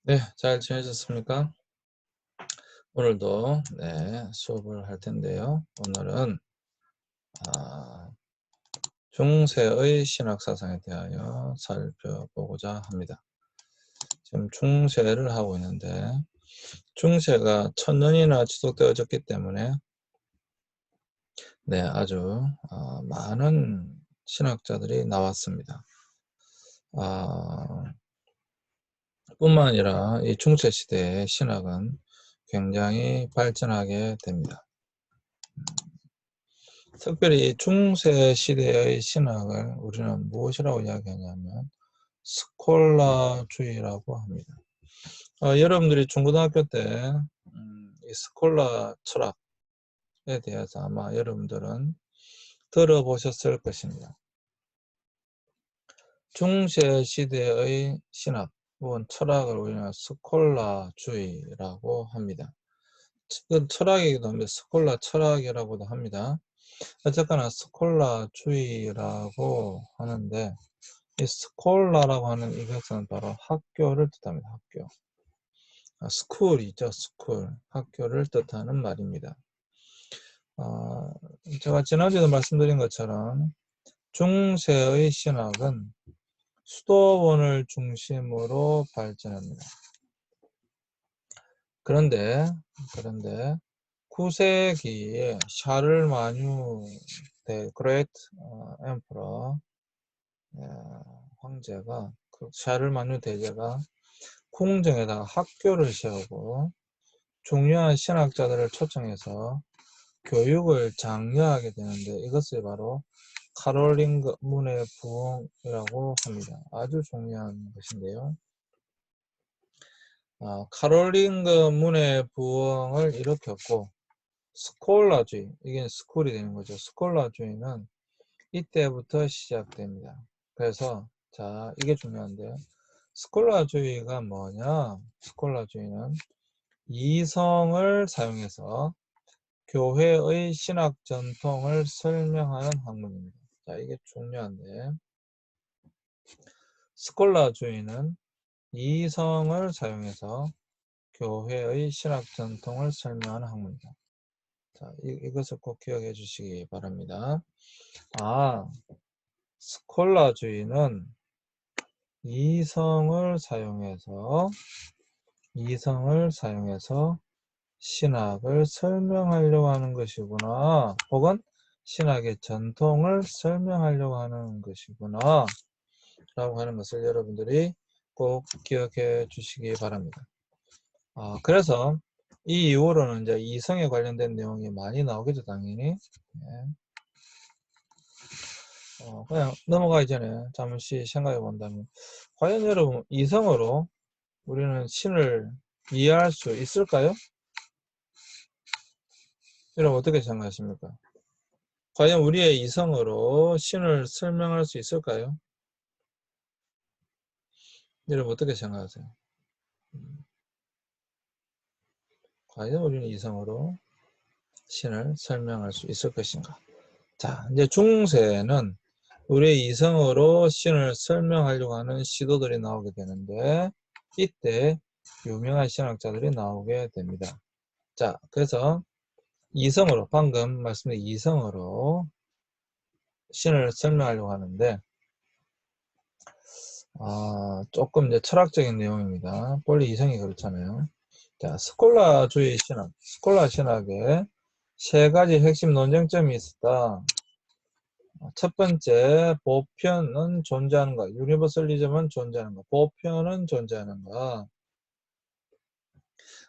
네, 잘 지내셨습니까? 오늘도 수업을 할 텐데요. 오늘은 아, 중세의 신학 사상에 대하여 살펴보고자 합니다. 지금 중세를 하고 있는데 중세가 1000년이나 지속되어졌기 때문에 아주 많은 신학자들이 나왔습니다. 아, 뿐만 아니라 이 중세 시대의 신학은 굉장히 발전하게 됩니다. 특별히 중세 시대의 신학을 우리는 무엇이라고 이야기하냐면 스콜라주의라고 합니다. 여러분들이 중고등학교 때 이 스콜라 철학에 대해서 아마 여러분들은 들어보셨을 것입니다. 중세 시대의 신학 혹은 철학을 우리는 스콜라주의라고 합니다. 철학이기도 합니다. 스콜라 철학이라고도 합니다. 어쨌거나 스콜라주의라고 하는데 이 스콜라라고 하는 이것은 바로 학교를 뜻합니다. 학교. 스쿨이죠. 스쿨. 학교를 뜻하는 말입니다. 제가 지난주에도 말씀드린 것처럼 중세의 신학은 수도원을 중심으로 발전합니다. 그런데 9세기에 샤를마뉴 대 그레이트 엠퍼러 황제가 샤를마뉴 대제가 궁정에다가 학교를 세우고 중요한 신학자들을 초청해서 교육을 장려하게 되는데 이것을 바로 카롤링그 문의 부흥이라고 합니다. 아주 중요한 것인데요. 카롤링그 문의 부흥을 일으켰고 스콜라주의, 이게 스쿨이 되는 거죠. 스콜라주의는 이때부터 시작됩니다. 그래서 자, 이게 중요한데요. 스콜라주의가 뭐냐? 스콜라주의는 이성을 사용해서 교회의 신학 전통을 설명하는 학문입니다. 자, 이게 중요한데 스콜라주의는 이성을 사용해서 교회의 신학 전통을 설명하는 학문이다. 자, 이것을 꼭 기억해 주시기 바랍니다. 스콜라주의는 이성을 사용해서 신학을 설명하려고 하는 것이구나. 혹은 신학의 전통을 설명하려고 하는 것이구나. 라고 하는 것을 여러분들이 꼭 기억해 주시기 바랍니다. 그래서 이 이후로는 이제 이성에 관련된 내용이 많이 나오겠죠, 당연히. 그냥 넘어가기 전에 잠시 생각해 본다면, 과연 여러분, 이성으로 우리는 신을 이해할 수 있을까요? 여러분, 어떻게 생각하십니까? 과연 우리의 이성으로 신을 설명할 수 있을까요? 여러분, 어떻게 생각하세요? 과연 우리는 이성으로 신을 설명할 수 있을 것인가? 자, 이제 중세는 우리의 이성으로 신을 설명하려고 하는 시도들이 나오게 되는데 이때 유명한 신학자들이 나오게 됩니다. 자, 그래서 이성으로 방금 말씀드린 이성으로 신을 설명하려고 하는데 조금 이제 철학적인 내용입니다. 원래 이성이 그렇잖아요. 자, 스콜라주의 신학, 스콜라 신학에 세 가지 핵심 논쟁점이 있었다. 첫 번째, 보편은 존재하는가? 유니버설리즘은 존재하는가? 보편은 존재하는가?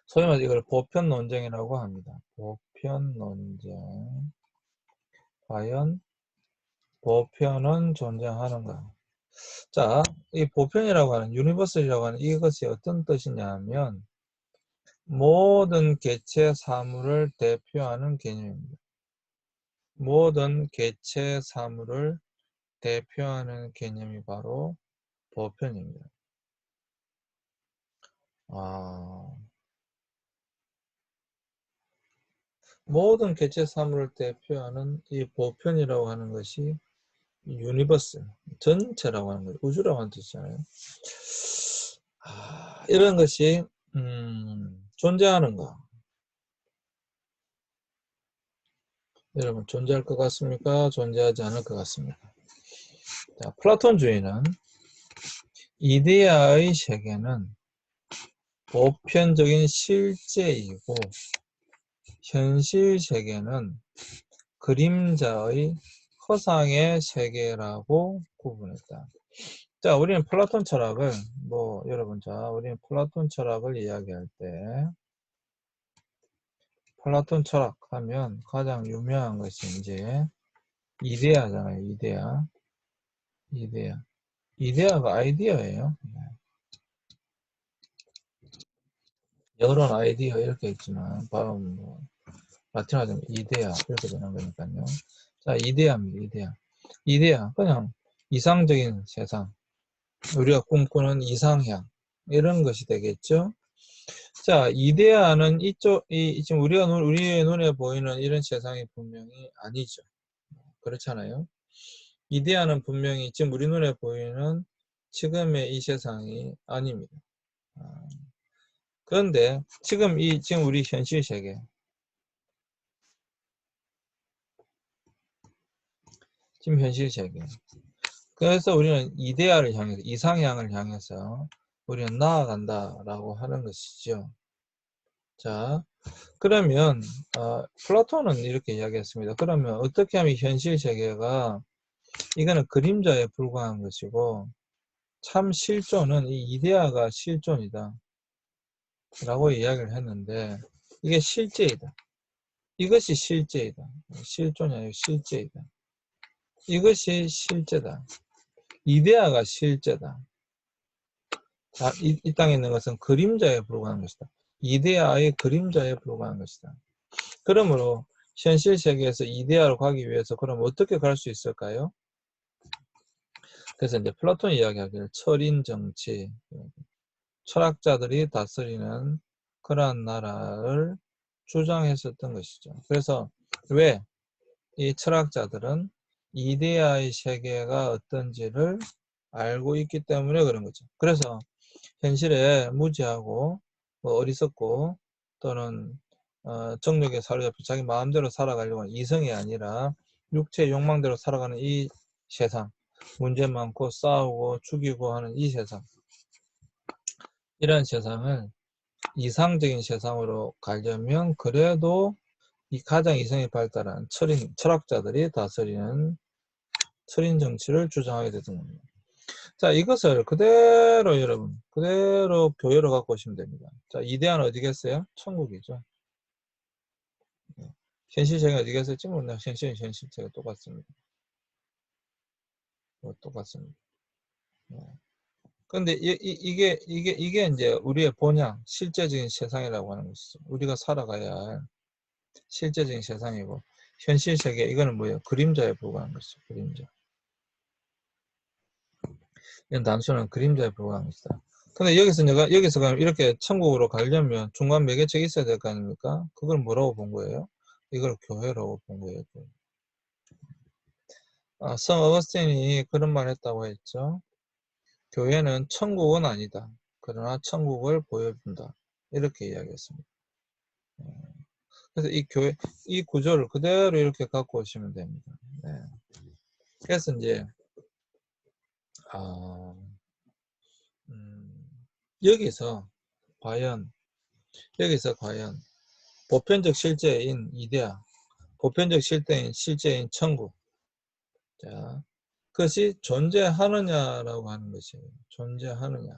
소위 말해서 이걸 보편 논쟁이라고 합니다. 보편 논쟁. 과연 보편은 존재하는가? 자, 이 보편이라고 하는, 유니버설이라고 하는 이것이 어떤 뜻이냐 하면 모든 개체 사물을 대표하는 개념입니다. 모든 개체 사물을 대표하는 개념이 바로 보편입니다. 모든 개체 사물을 대표하는 이 보편이라고 하는 것이 유니버스, 전체라고 하는 거예요. 우주라고 하는 뜻이잖아요. 이런 것이 존재하는가? 여러분 존재할 것 같습니까? 존재하지 않을 것 같습니까? 자, 플라톤주의는 이데아의 세계는 보편적인 실제이고 현실 세계는 그림자의 허상의 세계라고 구분했다. 자, 우리는 플라톤 철학을 우리는 플라톤 철학을 이야기할 때 플라톤 철학 하면 가장 유명한 것이 이제 이데아잖아요. 이데아가 아이디어예요. 여러 아이디어 이렇게 있지만 바로 라틴어로 이데아 이렇게 되는 거니까요. 자, 이데아입니다. 이데아 그냥 이상적인 세상, 우리가 꿈꾸는 이상향 이런 것이 되겠죠. 자, 이데아는 지금 우리의 눈에 보이는 이런 세상이 분명히 아니죠. 그렇잖아요. 이데아는 분명히 지금 우리 눈에 보이는 지금의 이 세상이 아닙니다. 그런데 지금 우리 현실 세계, 지금 현실 세계. 그래서 우리는 이데아를 향해서, 이상향을 향해서 우리는 나아간다라고 하는 것이죠. 자, 그러면 플라톤은 이렇게 이야기했습니다. 그러면 어떻게 하면 현실 세계가 이거는 그림자에 불과한 것이고 참 실존은 이 이데아가 실존이다 라고 이야기를 했는데 이게 실제이다. 이것이 실제이다. 실존이 아니고 실제이다. 이것이 실제다. 이데아가 실제다. 자, 이 땅에 있는 것은 그림자에 불과한 것이다. 이데아의 그림자에 불과한 것이다. 그러므로 현실 세계에서 이데아로 가기 위해서 그럼 어떻게 갈 수 있을까요? 그래서 이제 플라톤이 이야기하기를 철인 정치, 철학자들이 다스리는 그러한 나라를 주장했었던 것이죠. 그래서 왜 이 철학자들은 이데아의 세계가 어떤지를 알고 있기 때문에 그런 거죠. 그래서 현실에 무지하고 어리석고 또는 정욕에 사로잡혀 자기 마음대로 살아가려고 하는 이성이 아니라 육체의 욕망대로 살아가는 이 세상, 문제 많고 싸우고 죽이고 하는 이 세상, 이런 세상을 이상적인 세상으로 가려면 그래도 이 가장 이성이 발달한 철학자들이 다스리는 철인 정치를 주장하게 되는 겁니다. 자, 이것을 그대로 여러분, 그대로 교회로 갖고 오시면 됩니다. 자, 이데아는 어디겠어요? 천국이죠. 현실 세계가 어디겠어요? 지금 현실 세계가 똑같습니다. 똑같습니다. 근데 이게 이제 우리의 본향, 실제적인 세상이라고 하는 것이죠. 우리가 살아가야 할 실제적인 세상이고, 현실 세계, 이거는 뭐예요? 그림자에 불과한 것이죠. 그림자. 이건 단순한 그림자에 불과한 것이다. 근데 여기서 그럼 이렇게 천국으로 가려면 중간 매개체가 있어야 될 거 아닙니까? 그걸 뭐라고 본 거예요? 이걸 교회라고 본 거예요. 성 어거스틴이 그런 말 했다고 했죠. 교회는 천국은 아니다. 그러나 천국을 보여준다. 이렇게 이야기했습니다. 그래서 이 구조를 그대로 이렇게 갖고 오시면 됩니다. 네. 그래서 이제, 아, 여기서 과연 보편적 실제인 이데아, 보편적 실제인 천국, 자, 그것이 존재하느냐라고 하는 것이에요. 존재하느냐.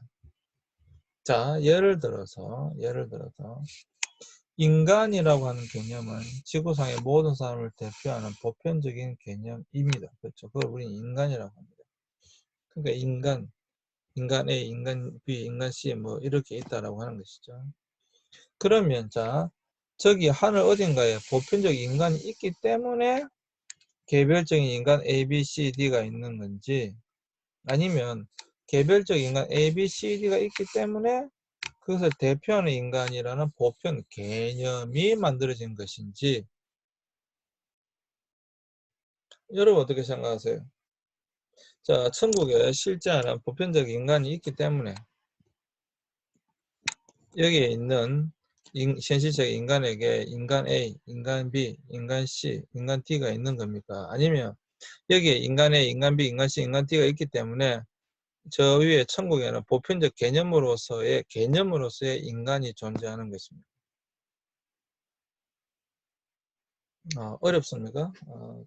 자, 예를 들어서 인간이라고 하는 개념은 지구상의 모든 사람을 대표하는 보편적인 개념입니다. 그렇죠? 그걸 우리는 인간이라고 합니다. 그러니까 인간 A, 인간 B, 인간 C 뭐 이렇게 있다라고 하는 것이죠. 그러면 자, 저기 하늘 어딘가에 보편적 인간이 있기 때문에 개별적인 인간 A, B, C, D가 있는 건지 아니면 개별적 인간 A, B, C, D가 있기 때문에 그것을 대표하는 인간이라는 보편 개념이 만들어진 것인지 여러분 어떻게 생각하세요? 자, 천국에 실제 하는 보편적 인간이 있기 때문에 여기에 있는 현실적 인간에게 인간 A, 인간 B, 인간 C, 인간 D가 있는 겁니까? 아니면 여기에 인간 A, 인간 B, 인간 C, 인간 D가 있기 때문에 저 위에 천국에는 보편적 개념으로서의 인간이 존재하는 것입니다. 어렵습니까?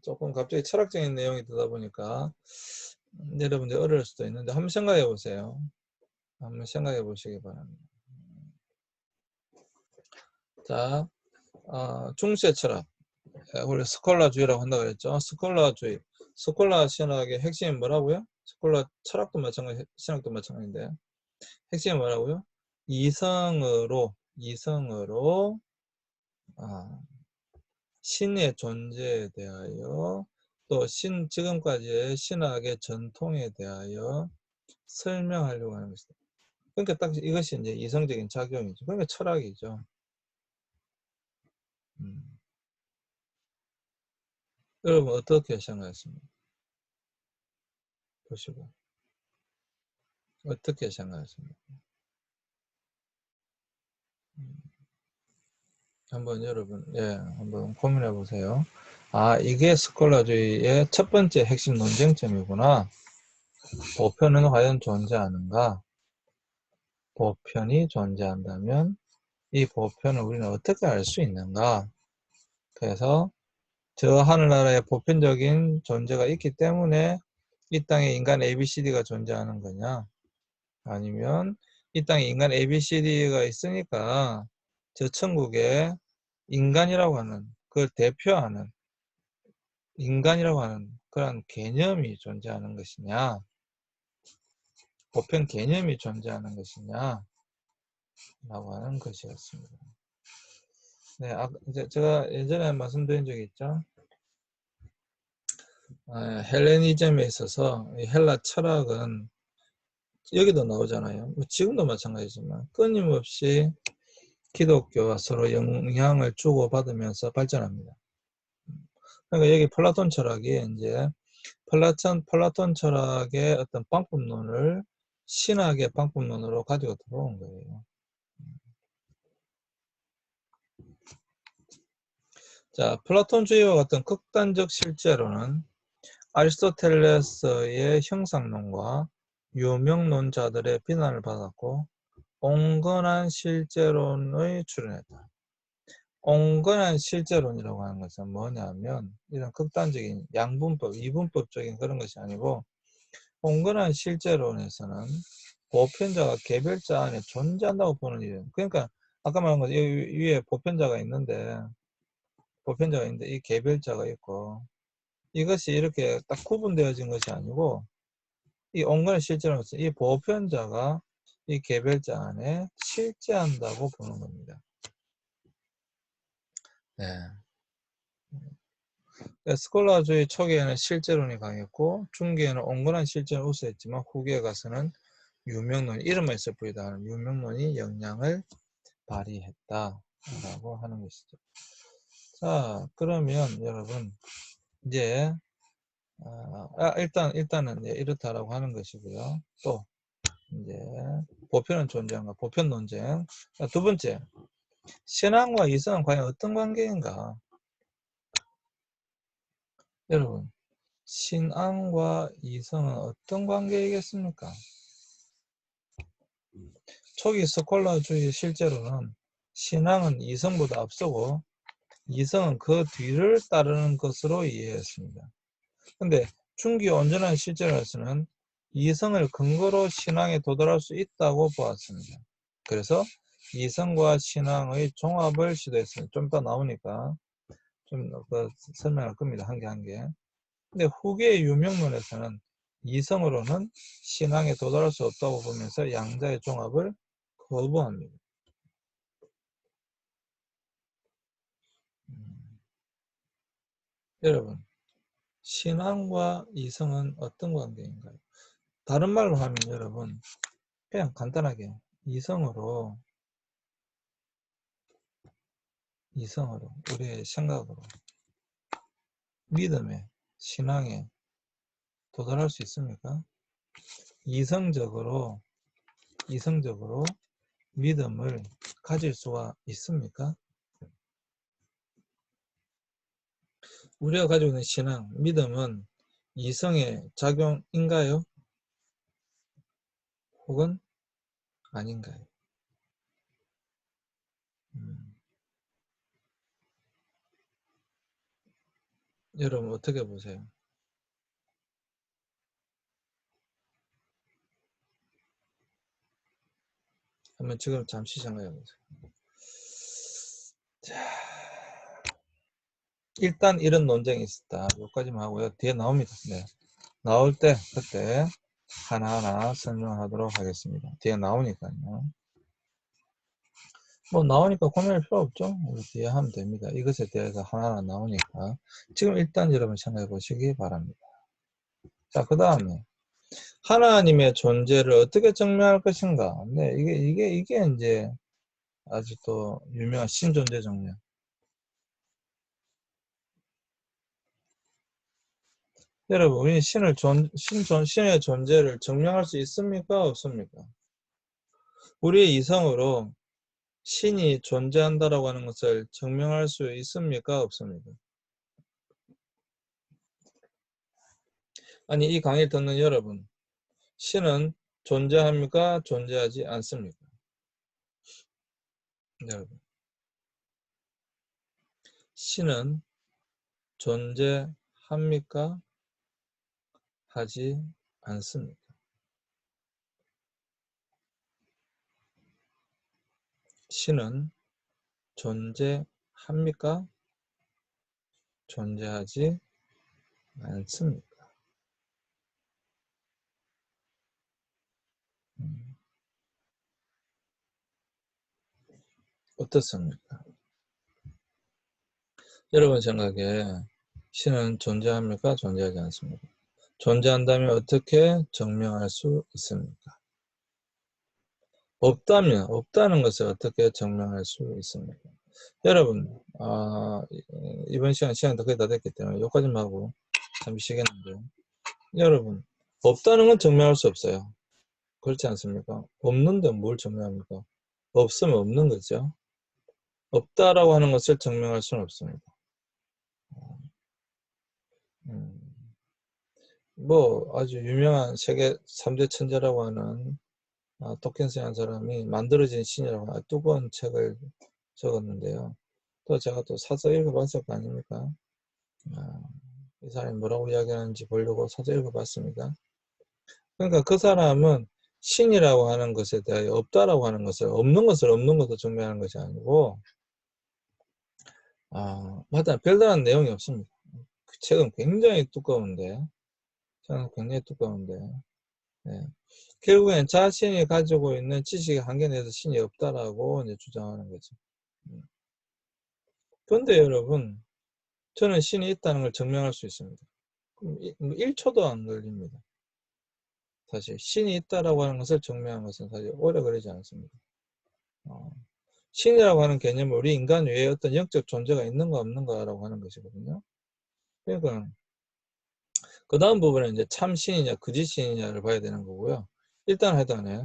조금 갑자기 철학적인 내용이 되다 보니까 여러분들 어려울 수도 있는데 한번 생각해 보세요. 한번 생각해 보시기 바랍니다. 자, 중세 철학. 우리 스콜라주의라고 한다고 그랬죠. 스콜라주의. 스콜라 신학의 핵심이 뭐라고요? 스콜라 철학도 마찬가지, 신학도 마찬가지인데 핵심이 뭐라고요? 이성으로 신의 존재에 대하여 또 지금까지의 신학의 전통에 대하여 설명하려고 하는 것이다. 그러니까 딱 이것이 이제 이성적인 작용이죠. 그러니까 철학이죠. 여러분 어떻게 생각하십니까? 보시고 어떻게 생각하십니까? 한번 여러분 한번 고민해 보세요. 이게 스콜라주의의 첫 번째 핵심 논쟁점이구나. 보편은 과연 존재하는가? 보편이 존재한다면 이 보편을 우리는 어떻게 알 수 있는가? 그래서 저 하늘나라에 보편적인 존재가 있기 때문에 이 땅에 인간 ABCD가 존재하는 거냐? 아니면 이 땅에 인간 ABCD가 있으니까 저 천국에 인간이라고 하는 그걸 대표하는 인간이라고 하는 그런 개념이 존재하는 것이냐? 보편 개념이 존재하는 것이냐? 라고 하는 것이었습니다. 네, 이제 제가 예전에 말씀드린 적이 있죠. 헬레니즘에 있어서 이 헬라 철학은 여기도 나오잖아요. 지금도 마찬가지지만 끊임없이 기독교와 서로 영향을 주고받으면서 발전합니다. 그러니까 여기 플라톤 철학이 이제 플라톤 철학의 어떤 방법론을 신학의 방법론으로 가지고 들어온 거예요. 자, 플라톤주의와 같은 극단적 실제로는 아리스토텔레스의 형상론과 유명론자들의 비난을 받았고 온건한 실제론의 출현했다. 온건한 실제론이라고 하는 것은 뭐냐면 이런 극단적인 양분법, 이분법적인 그런 것이 아니고 온건한 실제론에서는 보편자가 개별자 안에 존재한다고 보는 일이에요. 그러니까 아까 말한 것 위에 보편자가 있는데 이 개별자가 있고 이것이 이렇게 딱 구분되어진 것이 아니고 이 온건한 실제론은 이 보편자가 이 개별자 안에 실제한다고 보는 겁니다. 네. 스콜라주의 초기에는 실제론이 강했고 중기에는 온건한 실제론이 우세했지만 후기에 가서는 유명론, 이름만 있을 뿐이다 하는 유명론이 영향을 발휘했다라고 하는 것이죠. 자, 그러면 여러분 이제 일단은 이렇다라고 하는 것이고요. 또 이제 보편은 존재한가? 보편 논쟁. 두 번째, 신앙과 이성은 과연 어떤 관계인가? 여러분, 신앙과 이성은 어떤 관계이겠습니까? 초기 스콜라주의 실제로는 신앙은 이성보다 앞서고 이성은 그 뒤를 따르는 것으로 이해했습니다. 근데 중기 온전한 실제로서는 이성을 근거로 신앙에 도달할 수 있다고 보았습니다. 그래서 이성과 신앙의 종합을 시도했습니다. 좀 이따 나오니까 좀 설명할 겁니다. 한 개 한 개. 근데 후기의 유명론에서는 이성으로는 신앙에 도달할 수 없다고 보면서 양자의 종합을 거부합니다. 여러분, 신앙과 이성은 어떤 관계인가요? 다른 말로 하면 여러분, 그냥 간단하게 이성으로 우리의 생각으로 믿음에 신앙에 도달할 수 있습니까? 이성적으로 믿음을 가질 수가 있습니까? 우리가 가지고 있는 신앙, 믿음은 이성의 작용인가요? 혹은 아닌가요? 여러분 어떻게 보세요? 한번 지금 잠시 생각해 보세요. 자, 일단 이런 논쟁이 있었다. 여기까지만 하고요. 뒤에 나옵니다. 네. 나올 때 그때 하나하나 설명하도록 하겠습니다. 뒤에 나오니까요. 뭐 나오니까 고민할 필요 없죠. 우리 뒤에 하면 됩니다. 이것에 대해서 하나하나 나오니까 지금 일단 여러분 생각해 보시기 바랍니다. 자, 그 다음에 하나님의 존재를 어떻게 증명할 것인가? 네, 이게 이제 아주 또 유명한 신존재 증명. 여러분, 우리 신의 존재를 증명할 수 있습니까? 없습니까? 우리의 이성으로 신이 존재한다라고 하는 것을 증명할 수 있습니까? 없습니까? 아니, 이 강의를 듣는 여러분, 신은 존재합니까? 존재하지 않습니까? 여러분, 신은 존재합니까? 하지 않습니까? 신은 존재합니까? 존재하지 않습니까? 어떻습니까? 여러분 생각에 신은 존재합니까? 존재하지 않습니까? 존재한다면 어떻게 증명할 수 있습니까? 없다는 것을 어떻게 증명할 수 있습니까? 여러분, 이번 시간이 더 거의 다 됐기 때문에 여기까지만 하고 잠시 쉬겠는데요. 여러분, 없다는 건 증명할 수 없어요. 그렇지 않습니까? 없는데 뭘 증명합니까? 없으면 없는 거죠. 없다라고 하는 것을 증명할 수는 없습니다. 뭐 아주 유명한 세계 3대 천재라고 하는 토킨스라는 사람이 만들어진 신이라고 하는 두꺼운 책을 적었는데요. 또 제가 또 사서 읽어봤을 거 아닙니까? 이 사람이 뭐라고 이야기하는지 보려고 사서 읽어봤습니다. 그러니까 그 사람은 신이라고 하는 것에 대하여 없다라고 하는 것을 없는 것으로 증명하는 것이 아니고 맞아, 별다른 내용이 없습니다. 그 책은 굉장히 두꺼운데 네. 결국엔 자신이 가지고 있는 지식의 한계 내에서 신이 없다라고 이제 주장하는 거죠. 그런데 여러분, 저는 신이 있다는 걸 증명할 수 있습니다. 1초도 안 걸립니다. 사실 신이 있다라고 하는 것을 증명하는 것은 사실 오래 걸리지 않습니다. 신이라고 하는 개념은 우리 인간 외에 어떤 영적 존재가 있는가 없는가라고 하는 것이거든요. 그러니까 그 다음 부분은 이제 참신이냐 거짓신이냐를 봐야 되는 거고요. 일단 하단에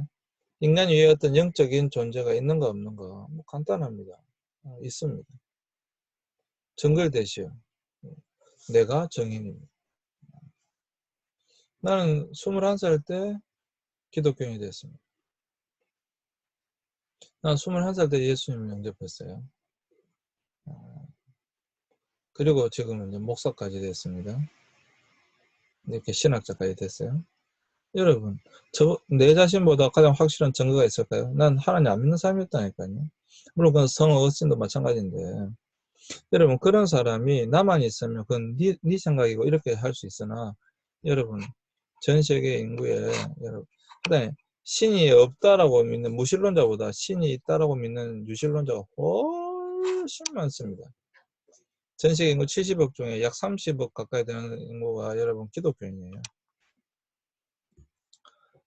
인간 위에 어떤 영적인 존재가 있는가 없는가 뭐 간단합니다. 있습니다. 정글대시요. 내가 정인입니다. 나는 21살 때 기독교인이 됐습니다. 난 21살 때 예수님을 영접했어요. 그리고 지금은 이제 목사까지 됐습니다. 이렇게 신학자까지 됐어요. 여러분, 내 자신보다 가장 확실한 증거가 있을까요? 난 하나님 안 믿는 사람이었다니까요. 물론 그건 성 어거스틴도 마찬가지인데, 여러분 그런 사람이 나만 있으면 그건 네 생각이고 이렇게 할 수 있으나, 여러분 전 세계 인구에 여러분 그다음에 신이 없다라고 믿는 무신론자보다 신이 있다라고 믿는 유신론자가 훨씬 많습니다. 전 세계 인구 70억 중에 약 30억 가까이 되는 인구가 여러분 기독교인이에요.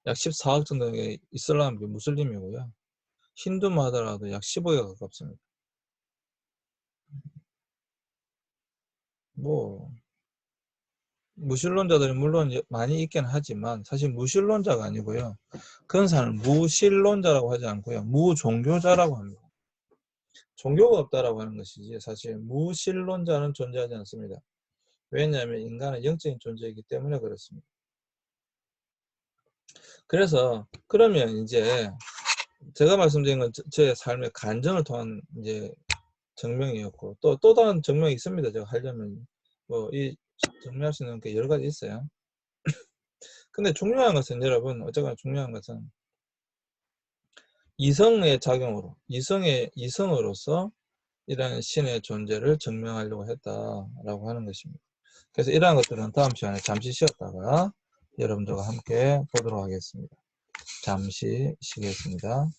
약 14억 정도의 이슬람 무슬림이고요. 힌두만 하더라도 약 15에 가깝습니다. 뭐 무신론자들이 물론 많이 있긴 하지만 사실 무신론자가 아니고요. 그런 사람을 무신론자라고 하지 않고요. 무종교자라고 합니다. 종교가 없다라고 하는 것이지 사실 무신론자는 존재하지 않습니다. 왜냐하면 인간은 영적인 존재이기 때문에 그렇습니다. 그래서 그러면 이제 제가 말씀드린 건 제 삶의 간증을 통한 이제 증명이었고 또 다른 증명이 있습니다. 제가 하려면 뭐 이 증명할 수 있는 게 여러 가지 있어요. 근데 중요한 것은 여러분 어쨌거나 중요한 것은 이성의 작용으로 이성으로서 이러한 신의 존재를 증명하려고 했다라고 하는 것입니다. 그래서 이러한 것들은 다음 시간에 잠시 쉬었다가 여러분들과 함께 보도록 하겠습니다. 잠시 쉬겠습니다.